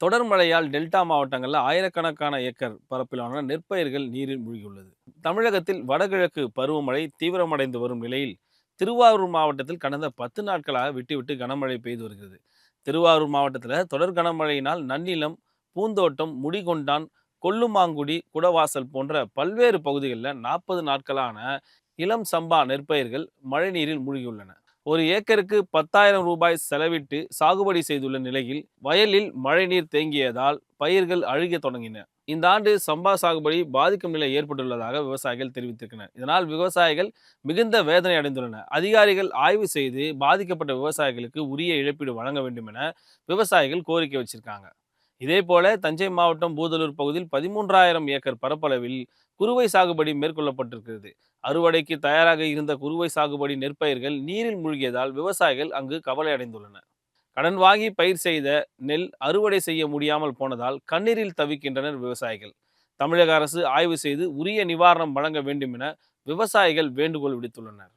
தொடர் மழையால் டெல்டா மாவட்டங்களில் ஆயிரக்கணக்கான ஏக்கர் பரப்பிலான நெற்பயிர்கள் நீரில் மூழ்கியுள்ளது. தமிழகத்தில் வடகிழக்கு பருவமழை தீவிரமடைந்து வரும் நிலையில் திருவாரூர் மாவட்டத்தில் கடந்த 10 நாட்களாக விட்டு கனமழை பெய்து வருகிறது. திருவாரூர் மாவட்டத்தில் தொடர் கனமழையினால் நன்னிலம், பூந்தோட்டம், முடிகொண்டான், கொல்லுமாங்குடி, குடவாசல் போன்ற பல்வேறு பகுதிகளில் 40 நாட்களான இளம் சம்பா நெற்பயிர்கள் மழைநீரில் மூழ்கியுள்ளன. ஒரு ஏக்கருக்கு 10,000 ரூபாய் செலவிட்டு சாகுபடி செய்துள்ள நிலையில் வயலில் மழைநீர் தேங்கியதால் பயிர்கள் அழுகத் தொடங்கின. இந்த ஆண்டு சம்பா சாகுபடி பாதிக்கும் நிலை ஏற்பட்டுள்ளதாக விவசாயிகள் தெரிவித்திருக்கிறார். இதனால் விவசாயிகள் மிகுந்த வேதனை அடைந்துள்ளனர். அதிகாரிகள் ஆய்வு செய்து பாதிக்கப்பட்ட விவசாயிகளுக்கு உரிய இழப்பீடு வழங்க வேண்டும் என விவசாயிகள் கோரிக்கை வச்சிருக்காங்க. இதேபோல தஞ்சை மாவட்டம் பூதலூர் பகுதியில் 13,000 ஏக்கர் பரப்பளவில் குறுவை சாகுபடி மேற்கொள்ளப்பட்டிருக்கிறது. அறுவடைக்கு தயாராக இருந்த குறுவை சாகுபடி நெற்பயிர்கள் நீரில் மூழ்கியதால் விவசாயிகள் அங்கு கவலை அடைந்துள்ளனர். கடன் வாங்கி பயிர் செய்த நெல் அறுவடை செய்ய முடியாமல் போனதால் கண்ணீரில் தவிக்கின்றனர் விவசாயிகள். தமிழக அரசு ஆய்வு செய்து உரிய நிவாரணம் வழங்க வேண்டும் என விவசாயிகள் வேண்டுகோள் விடுத்துள்ளனர்.